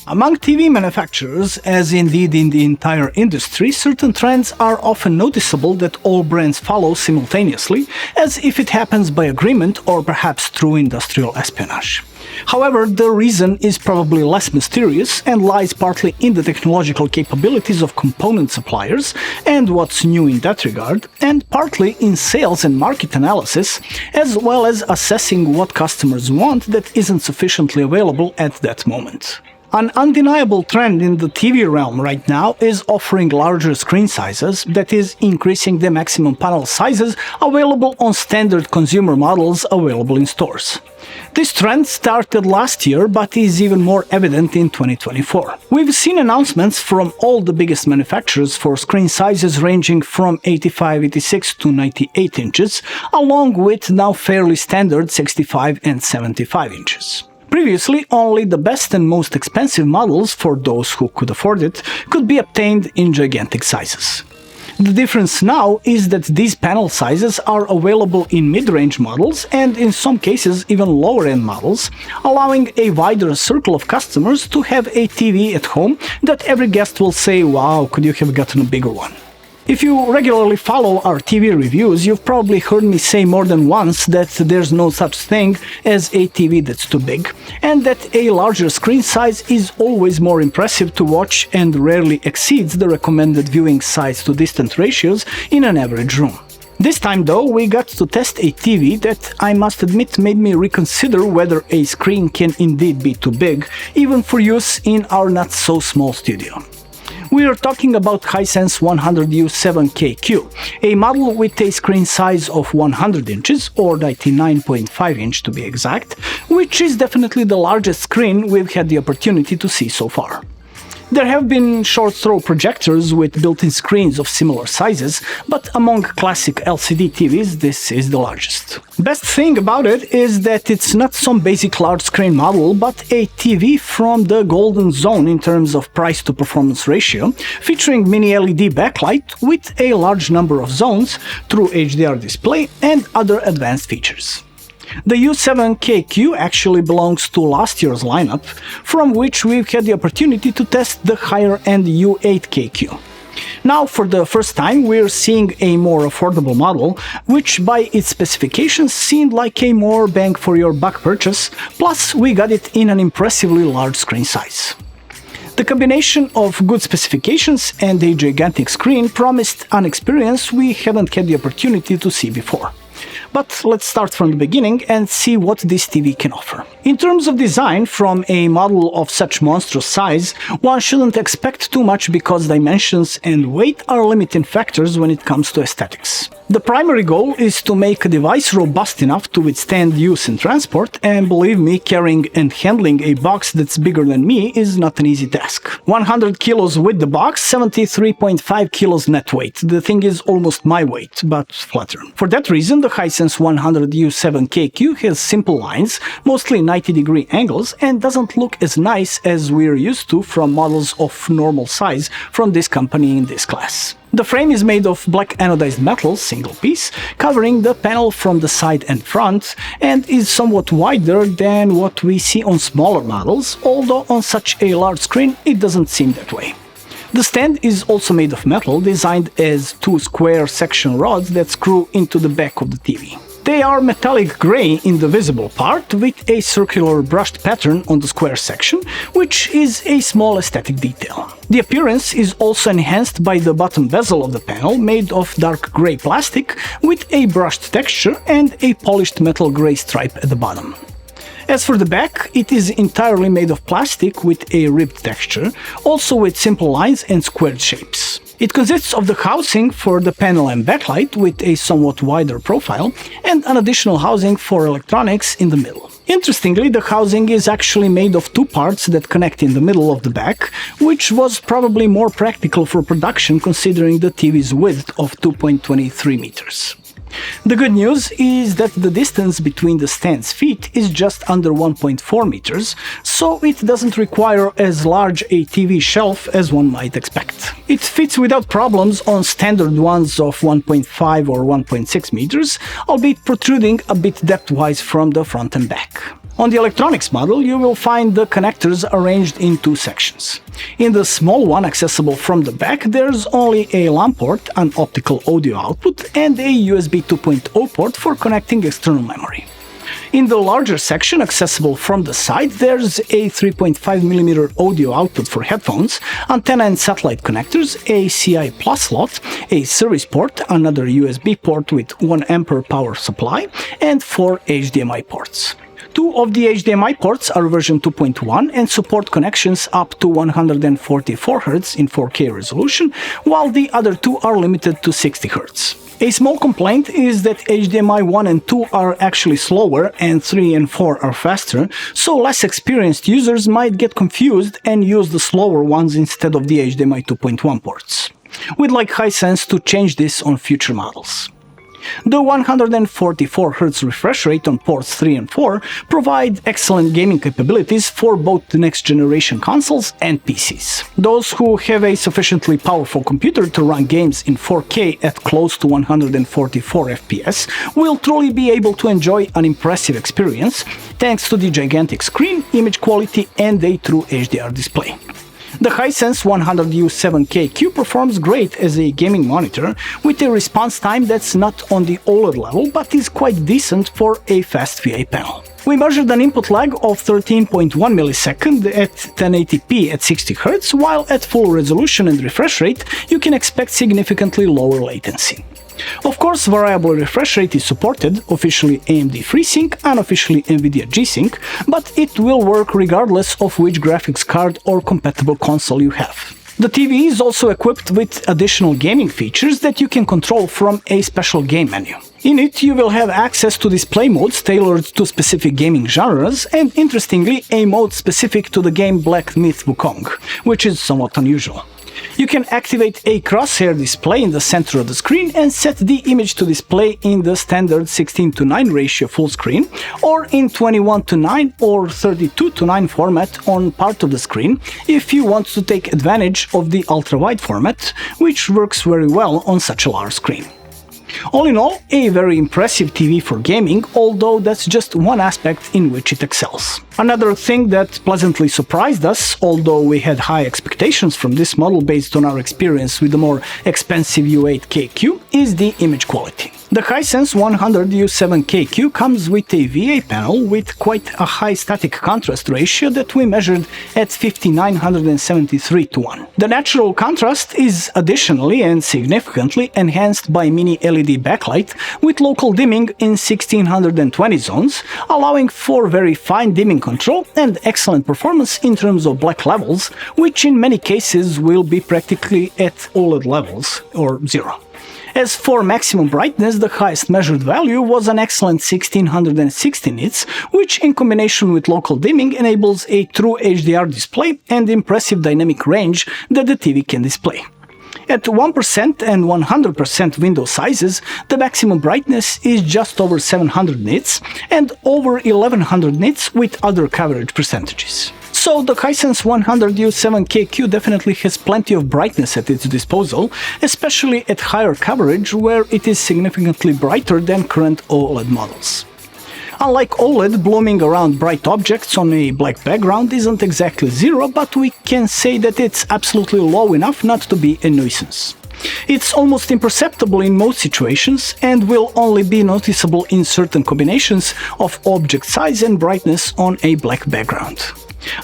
Among TV manufacturers, as indeed in the entire industry, certain trends are often noticeable that all brands follow simultaneously, as if it happens by agreement or perhaps through industrial espionage. However, the reason is probably less mysterious and lies partly in the technological capabilities of component suppliers and what's new in that regard, and partly in sales and market analysis, as well as assessing what customers want that isn't sufficiently available at that moment. An undeniable trend in the TV realm right now is offering larger screen sizes, that is, increasing the maximum panel sizes available on standard consumer models available in stores. This trend started last year but is even more evident in 2024. We've seen announcements from all the biggest manufacturers for screen sizes ranging from 85, 86 to 98 inches, along with now fairly standard 65 and 75 inches. Previously, only the best and most expensive models, for those who could afford it, could be obtained in gigantic sizes. The difference now is that these panel sizes are available in mid-range models and in some cases even lower-end models, allowing a wider circle of customers to have a TV at home that every guest will say, "Wow, could you have gotten a bigger one?" If you regularly follow our TV reviews, you've probably heard me say more than once that there's no such thing as a TV that's too big, and that a larger screen size is always more impressive to watch and rarely exceeds the recommended viewing size to distance ratios in an average room. This time though, we got to test a TV that, I must admit, made me reconsider whether a screen can indeed be too big, even for use in our not-so-small studio. We are talking about Hisense 100U7KQ, a model with a screen size of 100 inches, or 99.5 inch to be exact, which is definitely the largest screen we've had the opportunity to see so far. There have been short-throw projectors with built-in screens of similar sizes, but among classic LCD TVs, this is the largest. Best thing about it is that it's not some basic large-screen model, but a TV from the golden zone in terms of price-to-performance ratio, featuring mini-LED backlight with a large number of zones, true HDR display, and other advanced features. The U7KQ actually belongs to last year's lineup, from which we've had the opportunity to test the higher-end U8KQ. Now, for the first time, we're seeing a more affordable model, which by its specifications seemed like a more bang-for-your-buck purchase, plus we got it in an impressively large screen size. The combination of good specifications and a gigantic screen promised an experience we haven't had the opportunity to see before. But let's start from the beginning and see what this TV can offer. In terms of design, from a model of such monstrous size, one shouldn't expect too much because dimensions and weight are limiting factors when it comes to aesthetics. The primary goal is to make a device robust enough to withstand use in transport, and believe me, carrying and handling a box that's bigger than me is not an easy task. 100 kilos with the box, 73.5 kilos net weight. The thing is almost my weight, but flatter. For that reason, the Hisense 100U7KQ has simple lines, mostly 90-degree angles, and doesn't look as nice as we're used to from models of normal size from this company in this class. The frame is made of black anodized metal, single piece, covering the panel from the side and front, and is somewhat wider than what we see on smaller models, although on such a large screen it doesn't seem that way. The stand is also made of metal, designed as two square section rods that screw into the back of the TV. They are metallic gray in the visible part, with a circular brushed pattern on the square section, which is a small aesthetic detail. The appearance is also enhanced by the bottom bezel of the panel, made of dark gray plastic with a brushed texture and a polished metal gray stripe at the bottom. As for the back, it is entirely made of plastic with a ribbed texture, also with simple lines and squared shapes. It consists of the housing for the panel and backlight with a somewhat wider profile, and an additional housing for electronics in the middle. Interestingly, the housing is actually made of two parts that connect in the middle of the back, which was probably more practical for production considering the TV's width of 2.23 meters. The good news is that the distance between the stand's feet is just under 1.4 meters, so it doesn't require as large a TV shelf as one might expect. It fits without problems on standard ones of 1.5 or 1.6 meters, albeit protruding a bit depth-wise from the front and back. On the electronics model, you will find the connectors arranged in two sections. In the small one accessible from the back, there's only a LAN port, an optical audio output, and a USB 2.0 port for connecting external memory. In the larger section accessible from the side, there's a 3.5mm audio output for headphones, antenna and satellite connectors, a CI Plus slot, a series port, another USB port with 1A power supply, and 4 HDMI ports. Two of the HDMI ports are version 2.1 and support connections up to 144 Hz in 4K resolution, while the other two are limited to 60 Hz. A small complaint is that HDMI 1 and 2 are actually slower and 3 and 4 are faster, so less experienced users might get confused and use the slower ones instead of the HDMI 2.1 ports. We'd like Hisense to change this on future models. The 144 Hz refresh rate on ports 3 and 4 provide excellent gaming capabilities for both the next generation consoles and PCs. Those who have a sufficiently powerful computer to run games in 4K at close to 144 FPS will truly be able to enjoy an impressive experience thanks to the gigantic screen, image quality, and a true HDR display. The Hisense 100U7KQ performs great as a gaming monitor, with a response time that's not on the OLED level but is quite decent for a fast VA panel. We measured an input lag of 13.1 milliseconds at 1080p at 60 Hz, while at full resolution and refresh rate you can expect significantly lower latency. Of course, variable refresh rate is supported, officially AMD FreeSync, unofficially NVIDIA G-Sync, but it will work regardless of which graphics card or compatible console you have. The TV is also equipped with additional gaming features that you can control from a special game menu. In it, you will have access to display modes tailored to specific gaming genres, and interestingly, a mode specific to the game Black Myth Wukong, which is somewhat unusual. You can activate a crosshair display in the center of the screen and set the image to display in the standard 16:9 ratio full screen, or in 21:9 or 32:9 format on part of the screen if you want to take advantage of the ultra-wide format, which works very well on such a large screen. All in all, a very impressive TV for gaming, although that's just one aspect in which it excels. Another thing that pleasantly surprised us, although we had high expectations from this model based on our experience with the more expensive U8KQ, is the image quality. The Hisense 100U7KQ comes with a VA panel with quite a high static contrast ratio that we measured at 5973:1. The natural contrast is additionally and significantly enhanced by mini LED backlight with local dimming in 1620 zones, allowing for very fine dimming control and excellent performance in terms of black levels, which in many cases will be practically at OLED levels, or zero. As for maximum brightness, the highest measured value was an excellent 1660 nits, which in combination with local dimming enables a true HDR display and impressive dynamic range that the TV can display. At 1% and 100% window sizes, the maximum brightness is just over 700 nits and over 1100 nits with other coverage percentages. So the Hisense 100U7KQ definitely has plenty of brightness at its disposal, especially at higher coverage where it is significantly brighter than current OLED models. Unlike OLED, blooming around bright objects on a black background isn't exactly zero, but we can say that it's absolutely low enough not to be a nuisance. It's almost imperceptible in most situations and will only be noticeable in certain combinations of object size and brightness on a black background.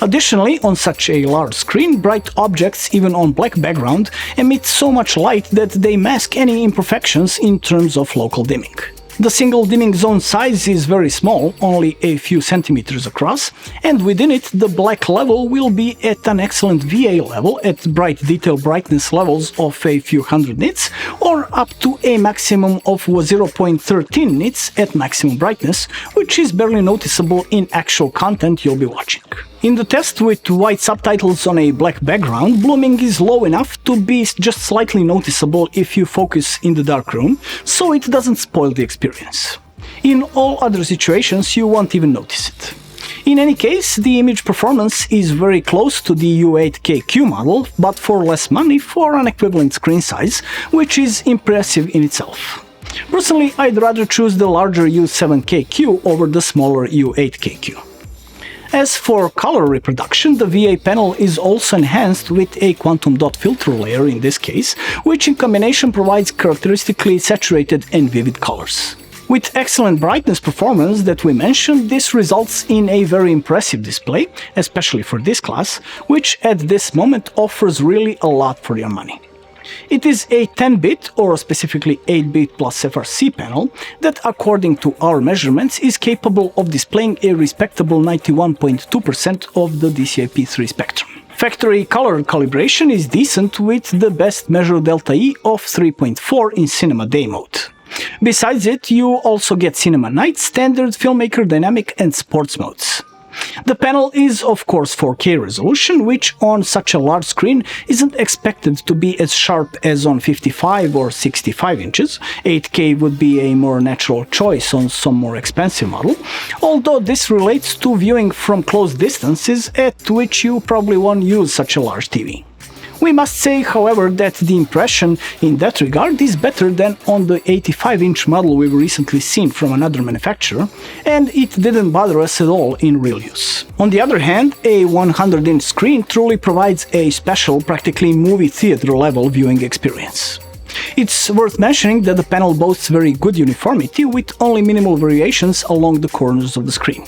Additionally, on such a large screen, bright objects, even on black background, emit so much light that they mask any imperfections in terms of local dimming. The single dimming zone size is very small, only a few centimeters across, and within it the black level will be at an excellent VA level at bright detail brightness levels of a few hundred nits, or up to a maximum of 0.13 nits at maximum brightness, which is barely noticeable in actual content you'll be watching. In the test with white subtitles on a black background, blooming is low enough to be just slightly noticeable if you focus in the dark room, so it doesn't spoil the experience. In all other situations, you won't even notice it. In any case, the image performance is very close to the U8KQ model, but for less money for an equivalent screen size, which is impressive in itself. Personally, I'd rather choose the larger U7KQ over the smaller U8KQ. As for color reproduction, the VA panel is also enhanced with a quantum dot filter layer in this case, which in combination provides characteristically saturated and vivid colors. With excellent brightness performance that we mentioned, this results in a very impressive display, especially for this class, which at this moment offers really a lot for your money. It is a 10-bit or specifically 8-bit plus FRC panel that, according to our measurements, is capable of displaying a respectable 91.2% of the DCI-P3 spectrum. Factory color calibration is decent with the best measured delta E of 3.4 in Cinema Day mode. Besides it, you also get Cinema Night, Standard, Filmmaker, Dynamic and Sports modes. The panel is of course 4K resolution, which on such a large screen isn't expected to be as sharp as on 55 or 65 inches. 8K would be a more natural choice on some more expensive model, although this relates to viewing from close distances at which you probably won't use such a large TV. We must say, however, that the impression in that regard is better than on the 85-inch model we've recently seen from another manufacturer, and it didn't bother us at all in real use. On the other hand, a 100-inch screen truly provides a special, practically movie theater-level viewing experience. It's worth mentioning that the panel boasts very good uniformity with only minimal variations along the corners of the screen.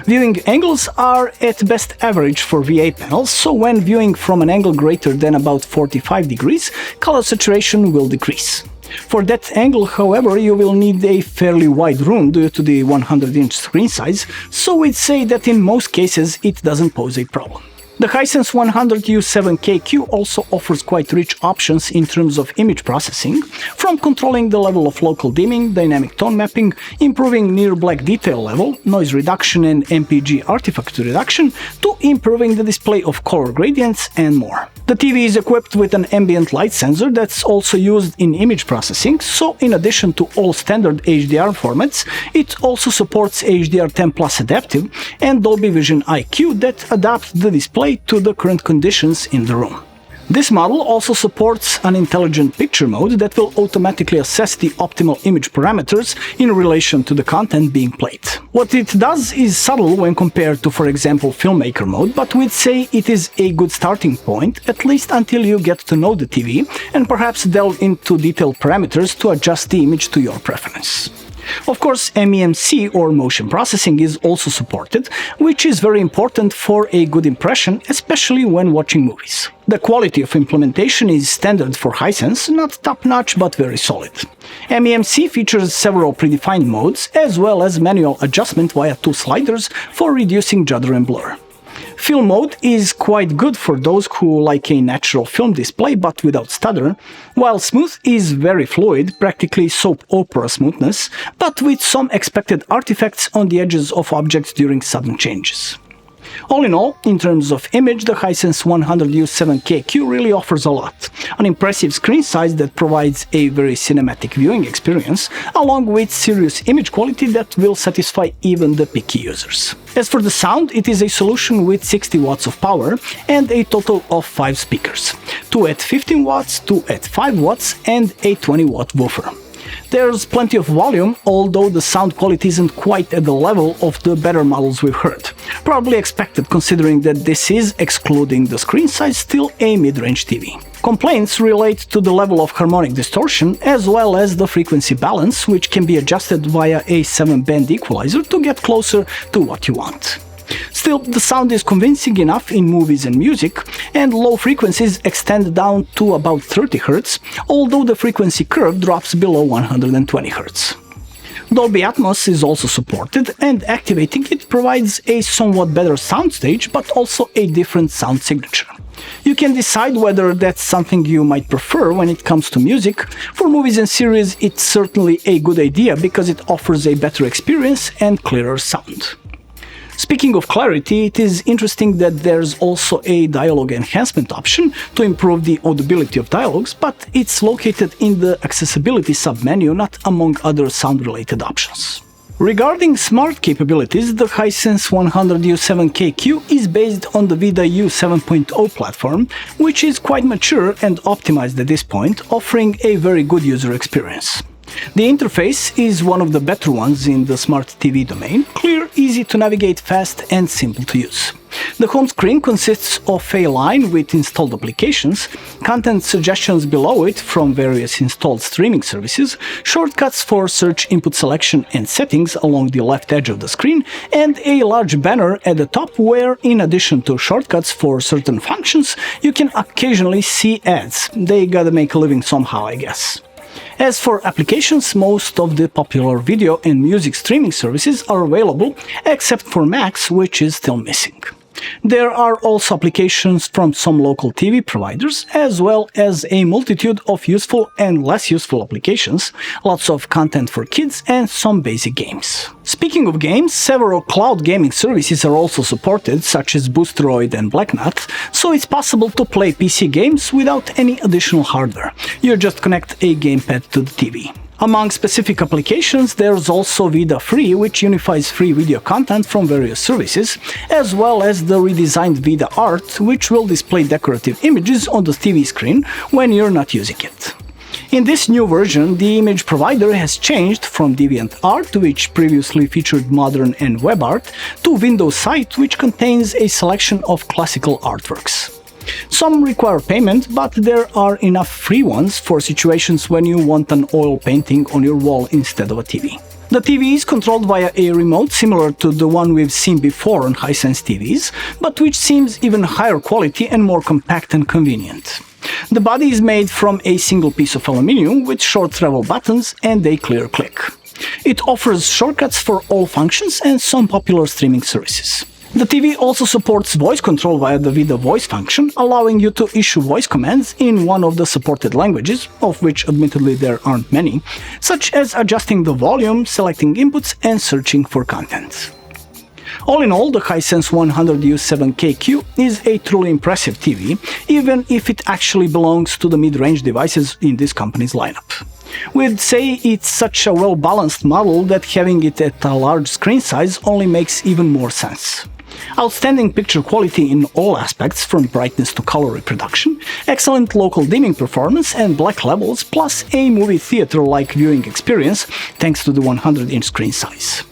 Viewing angles are at best average for VA panels, so when viewing from an angle greater than about 45 degrees, color saturation will decrease. For that angle, however, you will need a fairly wide room due to the 100-inch screen size, so we'd say that in most cases it doesn't pose a problem. The Hisense 100U7KQ also offers quite rich options in terms of image processing, from controlling the level of local dimming, dynamic tone mapping, improving near black detail level, noise reduction and MPG artifact reduction, to improving the display of color gradients and more. The TV is equipped with an ambient light sensor that's also used in image processing, so in addition to all standard HDR formats, it also supports HDR10 Plus Adaptive and Dolby Vision IQ that adapt the display to the current conditions in the room. This model also supports an intelligent picture mode that will automatically assess the optimal image parameters in relation to the content being played. What it does is subtle when compared to, for example, Filmmaker mode, but we'd say it is a good starting point, at least until you get to know the TV and perhaps delve into detailed parameters to adjust the image to your preference. Of course, MEMC or motion processing is also supported, which is very important for a good impression, especially when watching movies. The quality of implementation is standard for Hisense, not top-notch but very solid. MEMC features several predefined modes, as well as manual adjustment via two sliders for reducing judder and blur. Film mode is quite good for those who like a natural film display but without stutter, while smooth is very fluid, practically soap opera smoothness, but with some expected artifacts on the edges of objects during sudden changes. All in all, in terms of image, the Hisense 100U7KQ really offers a lot. An impressive screen size that provides a very cinematic viewing experience, along with serious image quality that will satisfy even the picky users. As for the sound, it is a solution with 60 watts of power and a total of 5 speakers, 2 at 15 watts, 2 at 5 watts and a 20-watt woofer. There's plenty of volume, although the sound quality isn't quite at the level of the better models we've heard. Probably expected considering that this is, excluding the screen size, still a mid-range TV. Complaints relate to the level of harmonic distortion as well as the frequency balance, which can be adjusted via a 7-band equalizer to get closer to what you want. Still, the sound is convincing enough in movies and music, and low frequencies extend down to about 30 Hz, although the frequency curve drops below 120 Hz. Dolby Atmos is also supported, and activating it provides a somewhat better soundstage, but also a different sound signature. You can decide whether that's something you might prefer when it comes to music. For movies and series, it's certainly a good idea because it offers a better experience and clearer sound. Speaking of clarity, it is interesting that there's also a dialogue enhancement option to improve the audibility of dialogues, but it's located in the accessibility submenu, not among other sound-related options. Regarding smart capabilities, the Hisense 100U7KQ is based on the VIDA U7.0 platform, which is quite mature and optimized at this point, offering a very good user experience. The interface is one of the better ones in the smart TV domain, clear, easy to navigate, fast and simple to use. The home screen consists of a line with installed applications, content suggestions below it from various installed streaming services, shortcuts for search input selection and settings along the left edge of the screen, and a large banner at the top where, in addition to shortcuts for certain functions, you can occasionally see ads. They gotta make a living somehow, I guess. As for applications, most of the popular video and music streaming services are available, except for Macs, which is still missing. There are also applications from some local TV providers, as well as a multitude of useful and less useful applications, lots of content for kids and some basic games. Speaking of games, several cloud gaming services are also supported, such as Boostroid and Blacknut, so it's possible to play PC games without any additional hardware. You just connect a gamepad to the TV. Among specific applications, there's also Vida Free, which unifies free video content from various services, as well as the redesigned Vida Art, which will display decorative images on the TV screen when you're not using it. In this new version, the image provider has changed from DeviantArt, which previously featured modern and web art, to Windows Site, which contains a selection of classical artworks. Some require payment, but there are enough free ones for situations when you want an oil painting on your wall instead of a TV. The TV is controlled via a remote similar to the one we've seen before on Hisense TVs, but which seems even higher quality and more compact and convenient. The body is made from a single piece of aluminium with short travel buttons and a clear click. It offers shortcuts for all functions and some popular streaming services. The TV also supports voice control via the Vida Voice function, allowing you to issue voice commands in one of the supported languages, of which admittedly there aren't many, such as adjusting the volume, selecting inputs, and searching for content. All in all, the Hisense 100U7KQ is a truly impressive TV, even if it actually belongs to the mid-range devices in this company's lineup. We'd say it's such a well-balanced model that having it at a large screen size only makes even more sense. Outstanding picture quality in all aspects, from brightness to color reproduction, excellent local dimming performance and black levels, plus a movie theater-like viewing experience thanks to the 100-inch screen size.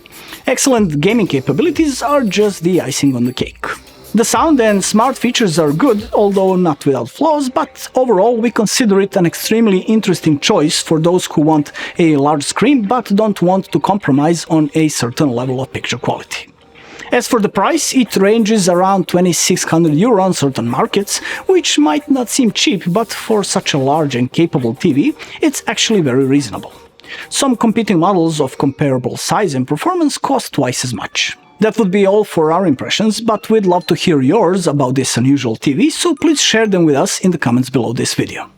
Excellent gaming capabilities are just the icing on the cake. The sound and smart features are good, although not without flaws, but overall we consider it an extremely interesting choice for those who want a large screen but don't want to compromise on a certain level of picture quality. As for the price, it ranges around €2,600 on certain markets, which might not seem cheap, but for such a large and capable TV, it's actually very reasonable. Some competing models of comparable size and performance cost twice as much. That would be all for our impressions, but we'd love to hear yours about this unusual TV, so please share them with us in the comments below this video.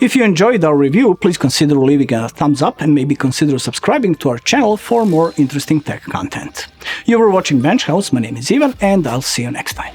If you enjoyed our review, please consider leaving a thumbs up and maybe consider subscribing to our channel for more interesting tech content. You were watching Bench House, my name is Ivan, and I'll see you next time.